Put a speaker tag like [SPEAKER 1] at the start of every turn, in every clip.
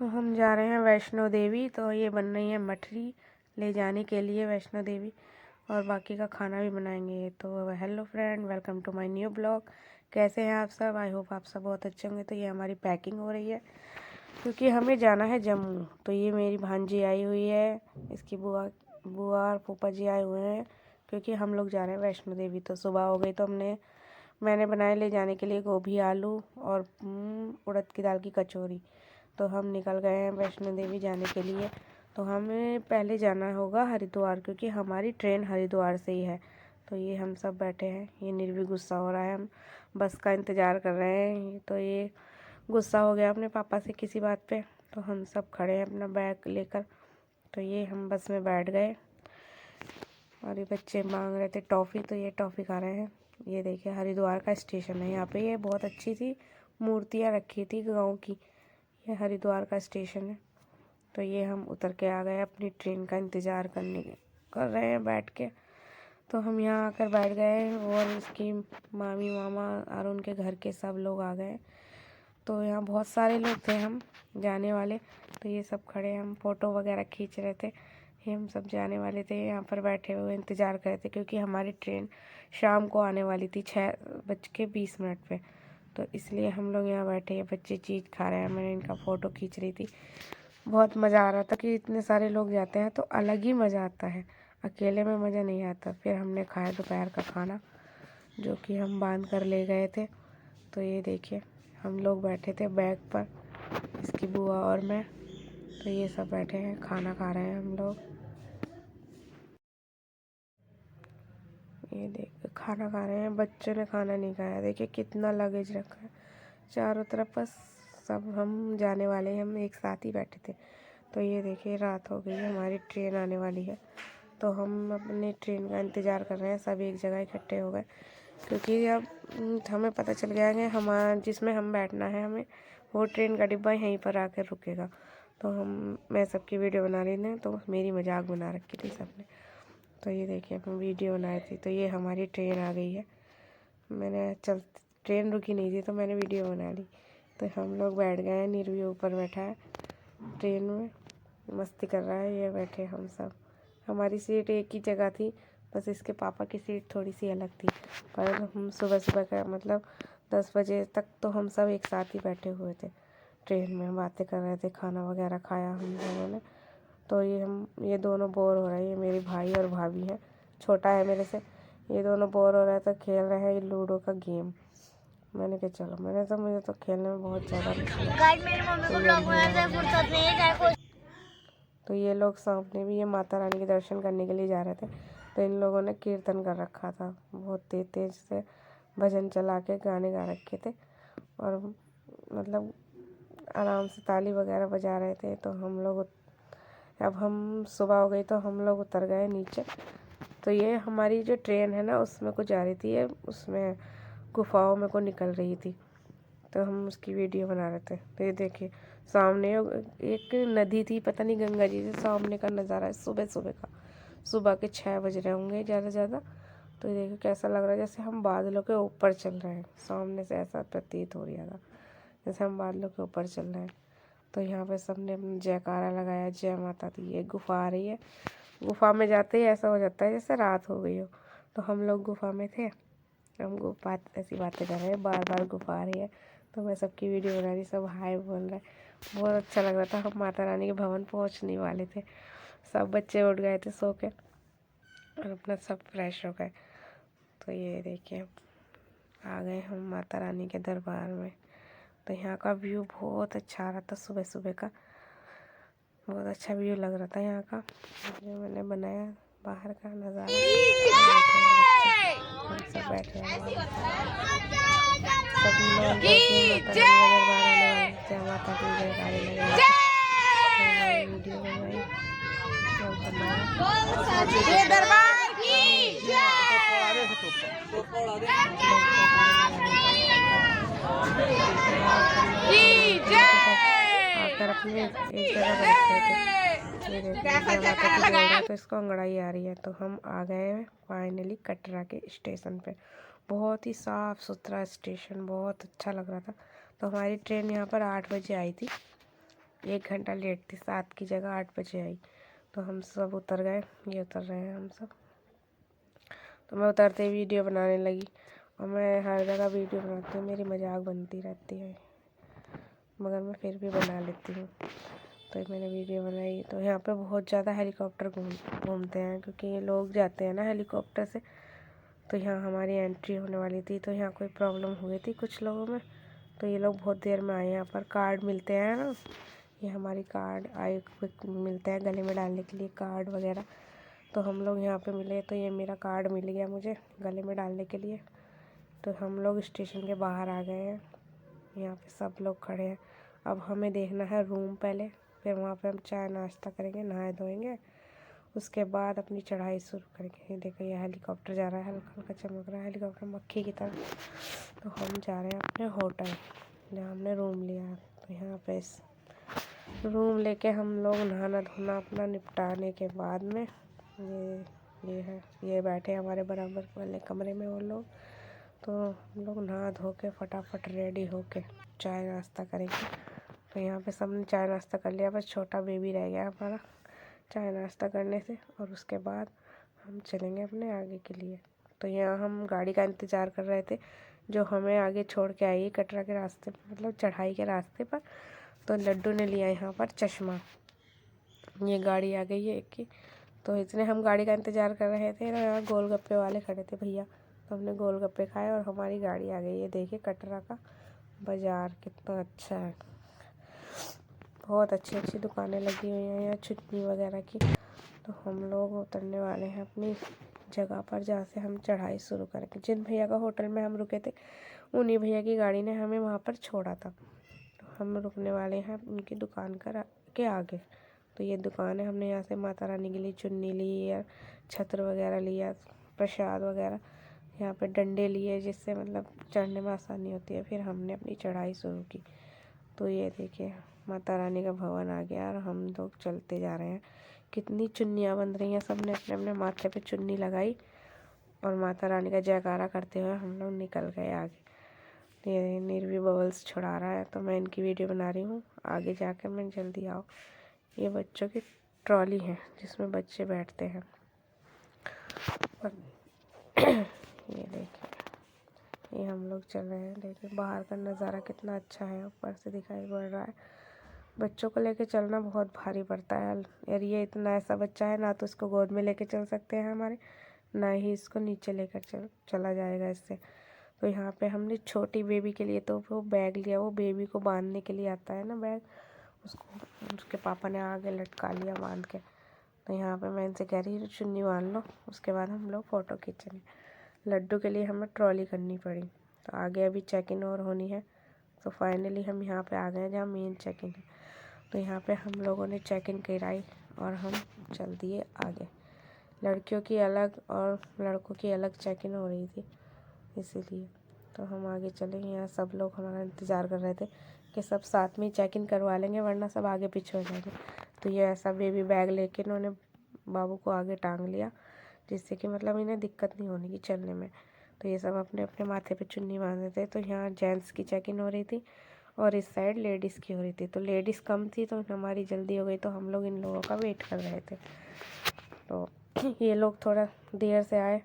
[SPEAKER 1] तो हम जा रहे हैं वैष्णो देवी। तो ये बन रही है मठरी ले जाने के लिए वैष्णो देवी, और बाकी का खाना भी बनाएंगे। तो hello friend, welcome to my new blog. कैसे हैं आप सब? आई होप आप सब बहुत अच्छे होंगे। तो ये हमारी पैकिंग हो रही है क्योंकि हमें जाना है जम्मू। तो ये मेरी भांजी आई हुई है, इसकी बुआ और फूफा जी आए हुए हैं क्योंकि हम लोग जा रहे हैं वैष्णो देवी। तो सुबह हो गई तो मैंने बनाए ले जाने के लिए गोभी, आलू और उड़द की दाल की कचौरी। तो हम निकल गए हैं वैष्णो देवी जाने के लिए। तो हमें पहले जाना होगा हरिद्वार क्योंकि हमारी ट्रेन हरिद्वार से ही है। तो ये हम सब बैठे हैं, ये निर्वी गुस्सा हो रहा है, हम बस का इंतज़ार कर रहे हैं। तो ये गुस्सा हो गया अपने पापा से किसी बात पे। तो हम सब खड़े हैं अपना बैग लेकर। तो ये हम बस में बैठ गए और ये बच्चे मांग रहे थे टॉफ़ी, तो ये टॉफ़ी खा रहे हैं। ये देखिए हरिद्वार का स्टेशन है यहाँ पे। ये बहुत अच्छी सी मूर्तियाँ रखी थी गाँव की। ये हरिद्वार का स्टेशन है। तो ये हम उतर के आ गए, अपनी ट्रेन का इंतज़ार कर रहे हैं बैठ के। तो हम यहाँ आकर बैठ गए और इसकी मामी मामा और उनके घर के सब लोग आ गए। तो यहाँ बहुत सारे लोग थे हम जाने वाले। तो ये सब खड़े हम फ़ोटो वगैरह खींच रहे थे। ये हम सब जाने वाले थे, यहाँ पर बैठे हुए इंतज़ार कर रहे थे क्योंकि हमारी ट्रेन शाम को आने वाली थी 6:20 पे। तो इसलिए हम लोग यहाँ बैठे, ये बच्चे चीज़ खा रहे हैं, मैंने इनका फ़ोटो खींच रही थी। बहुत मज़ा आ रहा था कि इतने सारे लोग जाते हैं तो अलग ही मज़ा आता है, अकेले में मज़ा नहीं आता। फिर हमने खाया दोपहर का खाना जो कि हम बांध कर ले गए थे। तो ये देखिए हम लोग बैठे थे बैग पर, इसकी बुआ और मैं। तो ये सब बैठे हैं, खाना खा रहे हैं हम लोग। ये देख खाना खा रहे हैं, बच्चों ने खाना नहीं खाया। देखिए कितना लगेज रखा है चारों तरफ। बस सब हम जाने वाले हैं, हम एक साथ ही बैठे थे। तो ये देखिए रात हो गई है, हमारी ट्रेन आने वाली है। तो हम अपने ट्रेन का इंतज़ार कर रहे हैं, सब एक जगह इकट्ठे हो गए क्योंकि अब हमें पता चल गया है हमारा जिसमें हम बैठना है, हमें वो ट्रेन का डिब्बा यहीं पर आकर रुकेगा। तो मैं सबकी वीडियो बना रही थी, तो मेरी मजाक बना रखी थी सबने। तो ये देखिए हम वीडियो बनाई थी। तो ये हमारी ट्रेन आ गई है। ट्रेन रुकी नहीं थी तो मैंने वीडियो बना ली। तो हम लोग बैठ गए हैं, निर्वी ऊपर बैठा है ट्रेन में, मस्ती कर रहा है। ये बैठे हम सब, हमारी सीट एक ही जगह थी, बस इसके पापा की सीट थोड़ी सी अलग थी। पर हम सुबह सुबह का मतलब 10 बजे तक तो हम सब एक साथ ही बैठे हुए थे ट्रेन में, बातें कर रहे थे, खाना वगैरह खाया हम लोगों ने। तो ये दोनों बोर हो रहे हैं, ये मेरे भाई और भाभी हैं, छोटा है मेरे से। ये दोनों बोर हो रहे थे, खेल रहे हैं ये लूडो का गेम। मैंने कहा चलो, मुझे तो खेलने में बहुत ज़्यादा तो ये लोग सामने भी ये माता रानी के दर्शन करने के लिए जा रहे थे। तो इन लोगों ने कीर्तन कर रखा था, बहुत तेज तेज से भजन चला के गाने गा रखे थे और मतलब आराम से ताली वगैरह बजा रहे थे। तो अब हम सुबह हो गई तो हम लोग उतर गए नीचे। तो ये हमारी जो ट्रेन है ना उसमें को जा रही थी, ये उसमें गुफाओं में को निकल रही थी। तो हम उसकी वीडियो बना रहे थे। तो ये देखिए सामने एक नदी थी, पता नहीं गंगा जी से सामने का नज़ारा है सुबह सुबह का। सुबह के 6 बज रहे होंगे ज़्यादा से ज़्यादा। तो ये देखिए कैसा लग रहा है, जैसे हम बादलों के ऊपर चल रहे हैं। सामने से ऐसा प्रतीत हो रहा था जैसे हम बादलों के ऊपर चल रहे हैं। तो यहाँ पे सबने जयकारा लगाया, जय माता दी। ये गुफा आ रही है, गुफा में जाते ही ऐसा हो जाता है जैसे रात हो गई हो। तो हम लोग गुफा में थे, हम ऐसी बातें कर रहे हैं, बार बार गुफा आ रही है। तो मैं सबकी वीडियो बना रही, सब हाय बोल रहे, बहुत अच्छा लग रहा था। हम माता रानी के भवन पहुंचने वाले थे, सब बच्चे उठ गए थे सो के और अपना सब फ्रेश हो गए। तो ये देखिए आ गए हम माता रानी के दरबार में। तो यहाँ का व्यू बहुत अच्छा आ रहा था, सुबह सुबह का बहुत अच्छा व्यू लग रहा था यहाँ का, जो मैंने बनाया बाहर का नज़ारा। हम सब बैठे हैं, सब लोग जय माता की जयकारे लग रहे थे। वीडियो बनवाई दरबार की आकर अपने एक जगह बैठ गए थे। ये देखिए तो इसको अंगड़ाई आ रही है। तो हम आ गए फाइनली कटरा के स्टेशन पे। बहुत ही साफ़ सुथरा स्टेशन, बहुत अच्छा लग रहा था। तो हमारी ट्रेन यहाँ पर 8 बजे आई थी 1 घंटा लेट थी, 7 की जगह 8 बजे आई। तो हम सब उतर गए, ये उतर रहे हैं हम सब। तो मैं उतरते ही वीडियो बनाने लगी, और मैं हर जगह वीडियो बनाती हूँ, मेरी मजाक बनती रहती है मगर मैं फिर भी बना लेती हूँ। तो मैंने वीडियो बनाई। तो यहाँ पे बहुत ज़्यादा हेलीकॉप्टर घूमते हैं, क्योंकि ये लोग जाते हैं ना हेलीकॉप्टर से। तो यहाँ हमारी एंट्री होने वाली थी, तो यहाँ कोई प्रॉब्लम हुई थी कुछ लोगों में, तो ये लोग बहुत देर में आए। यहाँ पर कार्ड मिलते हैं ना, ये हमारी कार्ड आए मिलते हैं गले में डालने के लिए, कार्ड वगैरह। तो हम लोग यहाँ पे मिले, तो ये मेरा कार्ड मिल गया मुझे गले में डालने के लिए। तो हम लोग स्टेशन के बाहर आ गए हैं, यहाँ पे सब लोग खड़े हैं। अब हमें देखना है रूम पहले, फिर वहाँ पे हम चाय नाश्ता करेंगे, नहाए धोएंगे, उसके बाद अपनी चढ़ाई शुरू करेंगे। ये देखो ये हेलीकॉप्टर जा रहा है, हल्का हल्का चमक रहा है हेलीकॉप्टर मक्खी की तरह। तो हम जा रहे हैं अपने होटल जहाँ हमने रूम लिया है। तो यहाँ पे रूम लेके हम लोग नहाना धोना अपना निपटाने के बाद में ये है, ये बैठे हमारे बराबर वाले कमरे में वो लोग। तो हम लोग नहा धो के फटाफट रेडी होके चाय नाश्ता करेंगे। तो यहाँ पे सबने चाय नाश्ता कर लिया, बस छोटा बेबी रह गया हमारा चाय नाश्ता करने से, और उसके बाद हम चलेंगे अपने आगे के लिए। तो यहाँ हम गाड़ी का इंतज़ार कर रहे थे, जो हमें आगे छोड़ के आई कटरा के रास्ते पर, मतलब चढ़ाई के रास्ते पर। तो लड्डू ने लिया यहाँ पर चश्मा, ये गाड़ी आ गई है एक की। तो इसलिए हम गाड़ी का इंतज़ार कर रहे थे ना, यहाँ गोलगप्पे वाले खड़े थे भैया, तो हमने गोलगप्पे खाए और हमारी गाड़ी आ गई है। देखिए कटरा का बाज़ार कितना अच्छा है, बहुत अच्छी अच्छी दुकानें लगी हुई हैं यहाँ चुटनी वगैरह की। तो हम लोग उतरने वाले हैं अपनी जगह पर, जहाँ से हम चढ़ाई शुरू करेंगे। जिन भैया का होटल में हम रुके थे, उन्हीं भैया की गाड़ी ने हमें वहाँ पर छोड़ा था। तो हम रुकने वाले हैं उनकी दुकान के आगे। तो ये दुकान है, हमने यहाँ से माता रानी के लिए चुन्नी ली या छत्र वगैरह लिया, प्रसाद वगैरह, यहाँ पे डंडे लिए जिससे मतलब चढ़ने में आसानी होती है। फिर हमने अपनी चढ़ाई शुरू की। तो ये देखिए माता रानी का भवन आ गया, और हम लोग चलते जा रहे हैं। कितनी चुन्नियाँ बन रही हैं, सब ने अपने अपने माथे पे चुन्नी लगाई, और माता रानी का जयकारा करते हुए हम लोग निकल गए आगे। ये निर्वी बबल्स छुड़ा रहा है, तो मैं इनकी वीडियो बना रही हूँ, आगे जाकर मैं जल्दी आओ। ये बच्चों की ट्रॉली है जिसमें बच्चे बैठते हैं। ये देखिए ये हम लोग चल रहे हैं। देखिए बाहर का नज़ारा कितना अच्छा है, ऊपर से दिखाई पड़ रहा है। बच्चों को लेके चलना बहुत भारी पड़ता है, और ये इतना ऐसा बच्चा है ना, तो इसको गोद में लेके चल सकते हैं हमारे, ना ही इसको नीचे लेकर चला जाएगा इससे। तो यहाँ पे हमने छोटी बेबी के लिए तो वो बैग लिया, वो बेबी को बांधने के लिए आता है ना बैग, उसको उसके पापा ने आगे लटका लिया बांध के। तो यहाँ पे मैं इनसे कह रही हूँ चुन्नी बांध लो, उसके बाद हम लोग फ़ोटो खींचेंगे। लड्डू के लिए हमें ट्रॉली करनी पड़ी, तो आगे अभी चेक इन और होनी है। तो फाइनली हम यहाँ पे आ गए जहाँ मेन चेक इन है। तो यहाँ पे हम लोगों ने चेक इन कराई और हम चल दिए आगे। लड़कियों की अलग और लड़कों की अलग चेक इन हो रही थी, इसीलिए तो हम आगे चले। यहाँ सब लोग हमारा इंतज़ार कर रहे थे कि सब साथ में चेक इन करवा लेंगे, वरना सब आगे पीछे हो जाएंगे। तो ये ऐसा बेबी बैग लेके इन्होंने बाबू को आगे टांग लिया, जिससे कि मतलब इन्हें दिक्कत नहीं होने की चलने में। तो ये सब अपने अपने माथे पे चुन्नी बांधे थे। तो यहाँ जेंट्स की चेक इन हो रही थी और इस साइड लेडीज़ की हो रही थी। तो लेडीज़ कम थी तो हमारी जल्दी हो गई, तो हम लोग इन लोगों का वेट कर रहे थे। तो ये लोग थोड़ा देर से आए,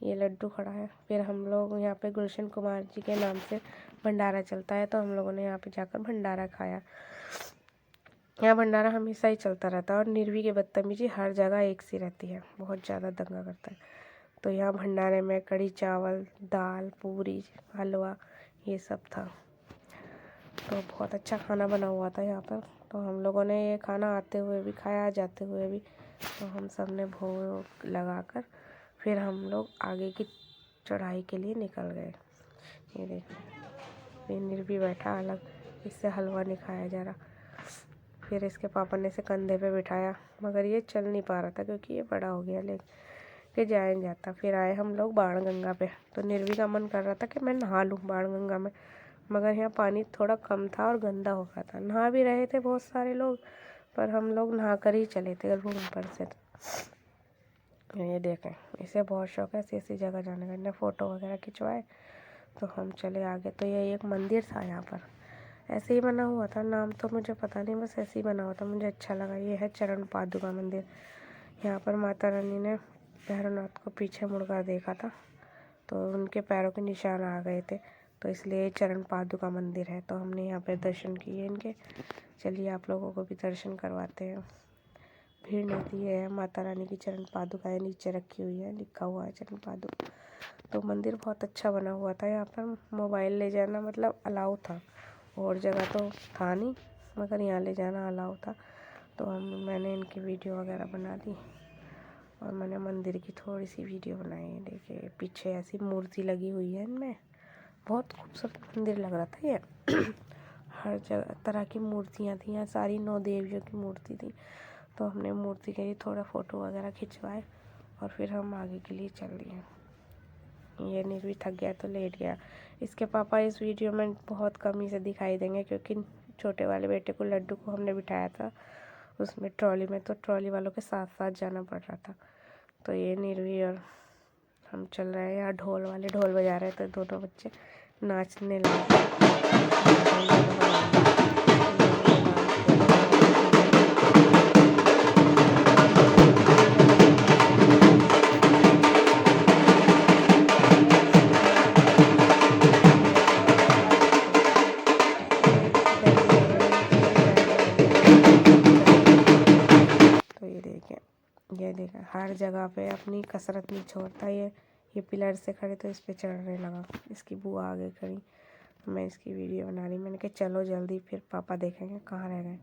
[SPEAKER 1] ये लड्डू खड़ा है। फिर हम लोग यहाँ पे गुलशन कुमार जी के नाम से भंडारा चलता है, तो हम लोगों ने यहाँ पे जाकर भंडारा खाया। यहाँ भंडारा हमेशा ही चलता रहता है, और निर्वी की बदतमीजी हर जगह एक सी रहती है, बहुत ज़्यादा दंगा करता है। तो यहाँ भंडारे में कढ़ी चावल, दाल, पूरी, हलवा, ये सब था। तो बहुत अच्छा खाना बना हुआ था यहाँ पर। तो हम लोगों ने ये खाना आते हुए भी खाया, जाते हुए भी। तो हम सब ने भोग लगाकर फिर हम लोग आगे की चढ़ाई के लिए निकल गए। ये देखो ये निर्भी बैठा अलग, इससे हलवा नहीं खाया जा रहा। फिर इसके पापा ने इसे कंधे पे बिठाया, मगर ये चल नहीं पा रहा था क्योंकि ये बड़ा हो गया, लेके जाया नहीं जाता। फिर आए हम लोग बाणगंगा पे। तो निर्वी का मन कर रहा था कि मैं नहा लूँ बाणगंगा में, मगर यहाँ पानी थोड़ा कम था और गंदा हो रहा था। नहा भी रहे थे बहुत सारे लोग, पर हम लोग नहा कर ही चले थे रूम पर से। ये देखें इसे बहुत शौक है ऐसी ऐसी जगह जाने का, ने फ़ोटो वगैरह खिंचवाए। तो हम चले आगे। तो ये एक मंदिर था यहाँ पर, ऐसे ही बना हुआ था, नाम तो मुझे पता नहीं, बस ऐसे ही बना हुआ था, मुझे अच्छा लगा। ये है चरण पादुका मंदिर। यहाँ पर माता रानी ने भैरवनाथ को पीछे मुड़कर देखा था तो उनके पैरों के निशान आ गए थे, तो इसलिए चरण पादुका मंदिर है। तो हमने यहाँ पर दर्शन किए इनके। चलिए आप लोगों को भी दर्शन करवाते हैं। भीड़ नहीं है, माता रानी की चरण पादुकाएँ नीचे रखी हुई है, लिखा हुआ है चरण पादुका। तो मंदिर बहुत अच्छा बना हुआ था। यहाँ पर मोबाइल ले जाना मतलब अलाउ था, और जगह तो था नहीं, मगर यहाँ ले जाना अलाउ था। तो मैंने इनकी वीडियो वगैरह बना दी और मैंने मंदिर की थोड़ी सी वीडियो बनाई है। देखिए पीछे ऐसी मूर्ति लगी हुई है इनमें, बहुत खूबसूरत मंदिर लग रहा था ये। हर जगह तरह की मूर्तियाँ थी, यहाँ सारी 9 देवियों की मूर्ति थी। तो हमने मूर्ति के लिए थोड़ा फ़ोटो वगैरह खिंचवाए और फिर हम आगे के लिए चल दिए। ये निर्वी थक गया तो लेट गया। इसके पापा इस वीडियो में बहुत कम ही से दिखाई देंगे, क्योंकि छोटे वाले बेटे को, लड्डू को, हमने बिठाया था उसमें ट्रॉली में, तो ट्रॉली वालों के साथ साथ जाना पड़ रहा था। तो ये निर्वी और हम चल रहे हैं। यहाँ ढोल वाले ढोल बजा रहे थे, दोनों बच्चे नाचने लगे। ये देखा हर जगह पे अपनी कसरत नहीं छोड़ता। ये पिलर से खड़े तो इस पे चढ़ने लगा। इसकी बुआ आगे खड़ी, मैं इसकी वीडियो बना रही। मैंने कहा चलो जल्दी, फिर पापा देखेंगे कहाँ रह गए।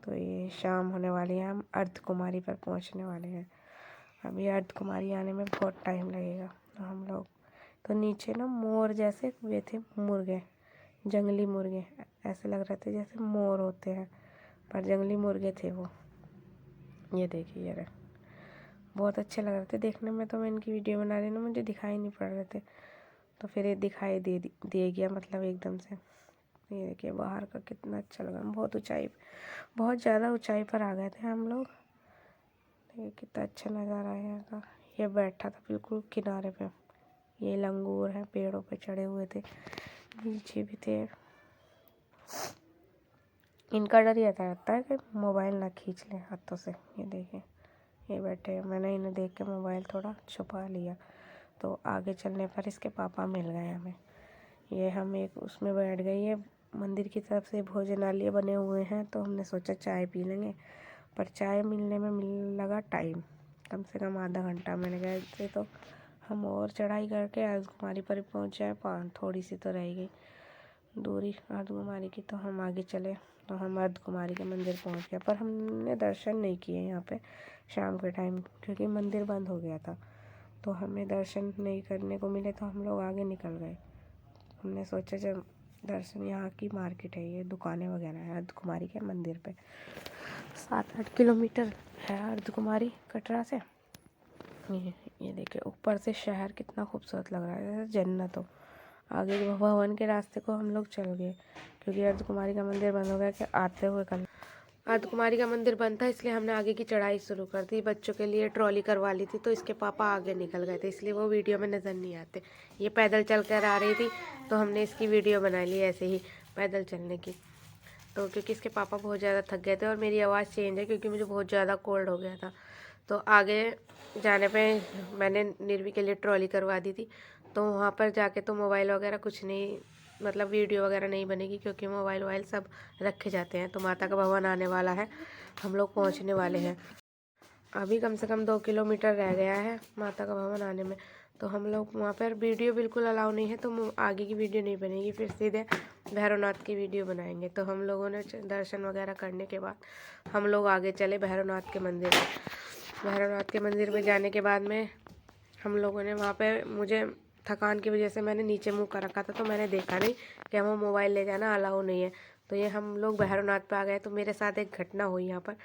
[SPEAKER 1] तो ये शाम होने वाली है, हम अर्धकुमारी पर पहुंचने वाले हैं। अभी अर्धकुमारी आने में बहुत टाइम लगेगा। तो हम लोग तो नीचे ना मोर जैसे वे थे, मुर्गे, जंगली मुर्गे, ऐसे लग रहे थे जैसे मोर होते हैं, पर जंगली मुर्गे थे वो। ये देखिए ये बहुत अच्छे लग रहे थे देखने में। तो मैं इनकी वीडियो बना रही ना, मुझे दिखाई नहीं पड़ रहे थे, तो फिर ये दिखाई दे गया मतलब एकदम से। ये देखिए बाहर का कितना अच्छा लगा। बहुत ऊंचाई, बहुत ज़्यादा ऊंचाई पर आ गए थे हम लोग। देखिए कितना अच्छा नज़ारा है यहाँ का। ये बैठा था बिल्कुल किनारे पे। ये लंगूर है, पेड़ों पे चढ़े हुए थे, नीचे भी थे। इनका डर ये रहता है कि मोबाइल ना खींच लें हाथों से। ये देखिए ये बैठे, मैंने इन्हें देख के मोबाइल थोड़ा छुपा लिया। तो आगे चलने पर इसके पापा मिल गए हमें। ये हम एक उसमें बैठ गए। ये मंदिर की तरफ से भोजनालय बने हुए हैं, तो हमने सोचा चाय पी लेंगे, पर चाय मिलने में लगा टाइम, कम से कम आधा घंटा। मैंने कहा इससे तो हम और चढ़ाई करके अर्धकुमारी पर पहुँच जाए, थोड़ी सी तो रह गई दूरी अर्धकुमारी की। तो हम आगे चले, तो हम अर्धकुमारी के मंदिर पहुंच गए, पर हमने दर्शन नहीं किए यहाँ पे शाम के टाइम, क्योंकि मंदिर बंद हो गया था। तो हमें दर्शन नहीं करने को मिले, तो हम लोग आगे निकल गए। हमने सोचा जब दर्शन, यहाँ की मार्केट है, ये दुकानें वगैरह हैं अर्धकुमारी के मंदिर पे। 7-8 किलोमीटर है अर्धकुमारी कटरा से। ये देखिए ऊपर से शहर कितना खूबसूरत लग रहा है, जैसे जन्नत हो। आगे भवन के रास्ते को हम लोग चल गए, क्योंकि अर्धकुमारी का मंदिर बंद हो गया। कि आते हुए कल अर्धकुमारी का मंदिर बंद था, इसलिए हमने आगे की चढ़ाई शुरू कर दी। बच्चों के लिए ट्रॉली करवा ली थी, तो इसके पापा आगे निकल गए थे, इसलिए वो वीडियो में नज़र नहीं आते। ये पैदल चल कर आ रही थी, तो हमने इसकी वीडियो बना ली ऐसे ही पैदल चलने की। तो क्योंकि इसके पापा बहुत ज़्यादा थक गए थे और मेरी आवाज़ चेंज है, क्योंकि मुझे बहुत ज़्यादा कोल्ड हो गया था। तो आगे जाने पे मैंने निर्वी के लिए ट्रॉली करवा दी थी। तो वहाँ पर जाके तो मोबाइल वगैरह कुछ नहीं, मतलब वीडियो वगैरह नहीं बनेगी, क्योंकि मोबाइल वोबाइल सब रखे जाते हैं। तो माता का भवन आने वाला है, हम लोग पहुँचने वाले हैं। अभी कम से कम 2 किलोमीटर रह गया है माता का भवन आने में। तो हम लोग वहाँ पर वीडियो बिल्कुल अलाउ नहीं है, तो आगे की वीडियो नहीं बनेगी, फिर सीधे भैरवनाथ की वीडियो बनाएंगे। तो हम लोगों ने दर्शन वगैरह करने के बाद हम लोग आगे चले भैरवनाथ के मंदिर में। भैरवनाथ के मंदिर में जाने के बाद में हम लोगों ने वहाँ पे, मुझे थकान की वजह से मैंने नीचे मुँह कर रखा था, तो मैंने देखा नहीं कि हमें मोबाइल ले जाना अलाउ नहीं है। तो ये हम लोग भैरवनाथ पे आ गए। तो मेरे साथ एक घटना हुई यहाँ पर।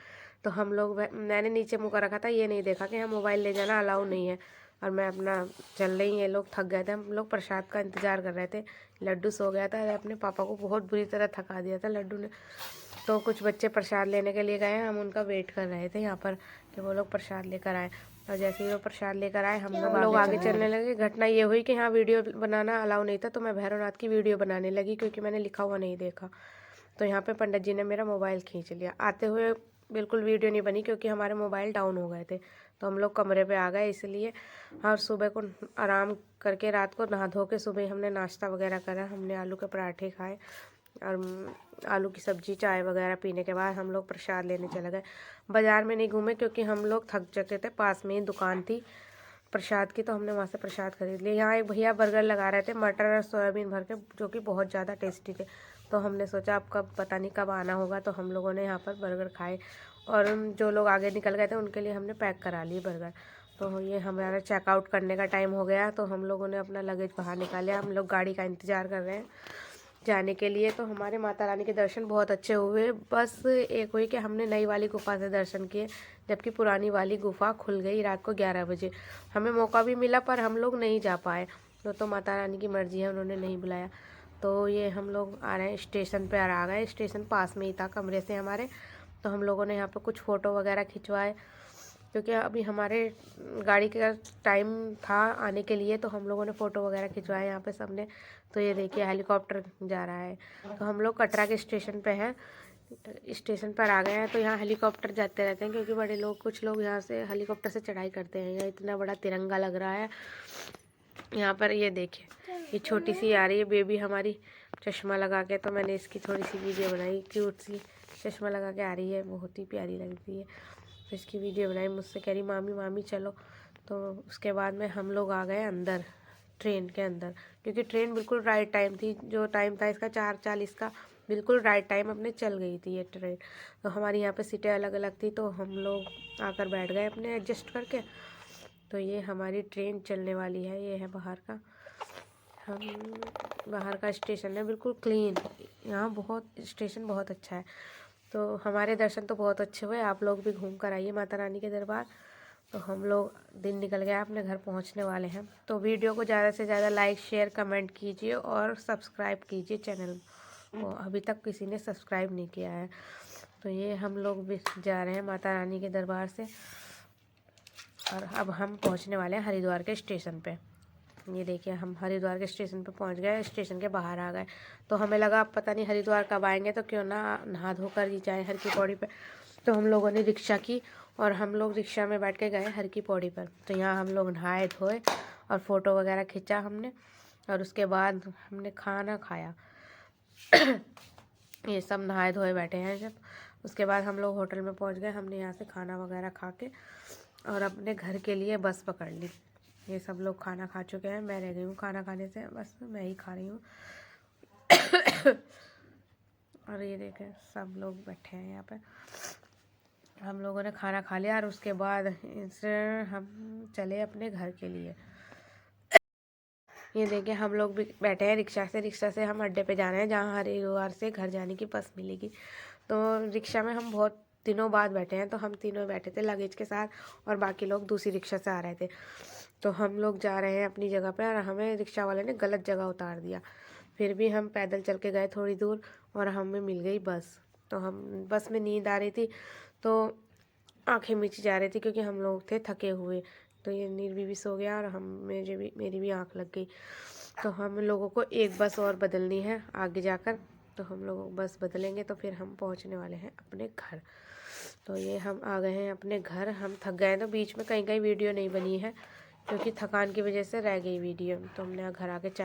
[SPEAKER 1] तो हम लोग, मैंने नीचे मुँह कर रखा था, ये नहीं देखा कि यहाँ मोबाइल ले जाना अलाउ नहीं है, और मैं अपना चल रही। ये लोग थक गए थे, हम लोग प्रसाद का इंतज़ार कर रहे थे। लड्डू सो गया था, अपने पापा को बहुत बुरी तरह थका दिया था लड्डू ने। तो कुछ बच्चे प्रसाद लेने के लिए गए, हम उनका वेट कर रहे थे यहाँ पर कि वो लोग प्रसाद लेकर आए। और जैसे ही वो प्रसाद लेकर आए, हम लोग आगे चलने लगे। घटना ये हुई कि यहाँ वीडियो बनाना अलाउ नहीं था, तो मैं भैरवनाथ की वीडियो बनाने लगी, क्योंकि मैंने लिखा हुआ नहीं देखा। तो यहाँ पे पंडित जी ने मेरा मोबाइल खींच लिया। आते हुए बिल्कुल वीडियो नहीं बनी क्योंकि हमारे मोबाइल डाउन हो गए थे, तो हम लोग कमरे पे आ गए इसलिए। और सुबह को आराम करके रात को नहा धो के सुबह हमने नाश्ता वगैरह करा। हमने आलू के पराठे खाए और आलू की सब्जी, चाय वगैरह पीने के बाद हम लोग प्रसाद लेने चले गए। बाज़ार में नहीं घूमे क्योंकि हम लोग थक चुके थे। पास में ही दुकान थी प्रसाद की, तो हमने वहाँ से प्रसाद खरीद लिया। यहाँ एक भैया बर्गर लगा रहे थे मटर और सोयाबीन भर के, जो कि बहुत ज़्यादा टेस्टी थे। तो हमने सोचा अब कब पता नहीं कब आना होगा, तो हम लोगों ने यहाँ पर बर्गर खाए। और जो लोग आगे निकल गए थे उनके लिए हमने पैक करा लिए बर्गर। तो ये हमारा चेकआउट करने का टाइम हो गया, तो हम लोगों ने अपना लगेज बाहर निकाला। हम लोग गाड़ी का इंतज़ार कर रहे हैं जाने के लिए। तो हमारे माता रानी के दर्शन बहुत अच्छे हुए। बस एक हुई कि हमने नई वाली गुफा से दर्शन किए, जबकि पुरानी वाली गुफा खुल गई रात को 11 बजे। हमें मौका भी मिला पर हम लोग नहीं जा पाए। तो माता रानी की मर्जी है, उन्होंने नहीं बुलाया। तो ये हम लोग आ रहे हैं स्टेशन पे आ गए। स्टेशन पास में ही था कमरे से हमारे। तो हम लोगों ने यहाँ पे कुछ फ़ोटो वगैरह खिंचवाए क्योंकि अभी हमारे गाड़ी का टाइम था आने के लिए। तो हम लोगों ने फ़ोटो वगैरह खिंचवाए यहाँ पे सबने। तो ये देखिए हेलीकॉप्टर जा रहा है। तो हम लोग कटरा के स्टेशन पे हैं, स्टेशन पर आ गए हैं। तो यहाँ हेलीकॉप्टर जाते रहते हैं क्योंकि बड़े लोग, कुछ लोग यहाँ से हेलीकॉप्टर से चढ़ाई करते हैं। यहाँ इतना बड़ा तिरंगा लग रहा है यहाँ पर। ये देखिए ये छोटी सी आ रही है बेबी हमारी चश्मा लगा के। तो मैंने इसकी थोड़ी सी वीडियो बनाई, क्यूट सी चश्मा लगा के आ रही है, बहुत ही प्यारी लगती है। तो इसकी वीडियो बनाई, मुझसे कह रही मामी मामी चलो। तो उसके बाद में हम लोग आ गए अंदर, ट्रेन के अंदर, क्योंकि ट्रेन बिल्कुल राइट टाइम थी। जो टाइम था इसका 4:40 का, बिल्कुल राइट टाइम अपने चल गई थी ये ट्रेन। तो हमारी यहाँ पे सीटें अलग अलग थी, तो हम लोग आकर बैठ गए अपने एडजस्ट करके। तो ये हमारी ट्रेन चलने वाली है। ये है बाहर का, हम बाहर का स्टेशन है, बिल्कुल क्लीन। यहाँ बहुत स्टेशन बहुत अच्छा है। तो हमारे दर्शन तो बहुत अच्छे हुए। आप लोग भी घूम कर आइए माता रानी के दरबार। तो हम लोग दिन निकल गया, अपने घर पहुंचने वाले हैं। तो वीडियो को ज़्यादा से ज़्यादा लाइक, शेयर, कमेंट कीजिए और सब्सक्राइब कीजिए चैनल को। अभी तक किसी ने सब्सक्राइब नहीं किया है। तो ये हम लोग भी जा रहे हैं माता रानी के दरबार से। और अब हम पहुंचने वाले हैं हरिद्वार के स्टेशन पे। ये देखिए हम हरिद्वार के स्टेशन पे पहुंच गए, स्टेशन के बाहर आ गए। तो हमें लगा अब पता नहीं हरिद्वार कब आएंगे, तो क्यों ना नहा धोकर ही जाए हर की पौड़ी पे। तो हम लोगों ने रिक्शा की और हम लोग रिक्शा में बैठ के गए हर की पौड़ी पर। तो यहाँ हम लोग नहाए धोए और फ़ोटो वगैरह खींचा हमने। और उसके बाद हमने खाना खाया। ये सब नहाए धोए बैठे हैं जब। उसके बाद हम लोग होटल में पहुँच गए। हमने यहाँ से खाना वगैरह खा के और अपने घर के लिए बस पकड़ ली। ये सब लोग खाना खा चुके हैं, मैं रह गई हूँ खाना खाने से, बस मैं ही खा रही हूँ। और ये देखें सब लोग बैठे हैं यहाँ पे। हम लोगों ने खाना खा लिया और उसके बाद इससे हम चले अपने घर के लिए। ये देखिए हम लोग भी बैठे हैं रिक्शा से हम अड्डे पे जा रहे हैं जहाँ हरिद्वार से घर जाने की बस मिलेगी। तो रिक्शा में हम बहुत दिनों बाद बैठे हैं। तो हम तीनों बैठे थे लगेज के साथ और बाकी लोग दूसरी रिक्शा से आ रहे थे। तो हम लोग जा रहे हैं अपनी जगह पे और हमें रिक्शा वाले ने गलत जगह उतार दिया। फिर भी हम पैदल चल के गए थोड़ी दूर और हमें मिल गई बस। तो हम बस में नींद आ रही थी, तो आंखें मीची जा रही थी क्योंकि हम लोग थे थके हुए। तो ये निर्वी भी सो गया और मेरी भी आँख लग गई। तो हम लोगों को एक बस और बदलनी है आगे जाकर। तो हम लोग बस बदलेंगे तो फिर हम पहुंचने वाले हैं अपने घर। तो ये हम आ गए हैं अपने घर। हम थक गए, तो बीच में कहीं वीडियो नहीं बनी है क्योंकि थकान की वजह से रह गई वीडियो। तो हमने घर आके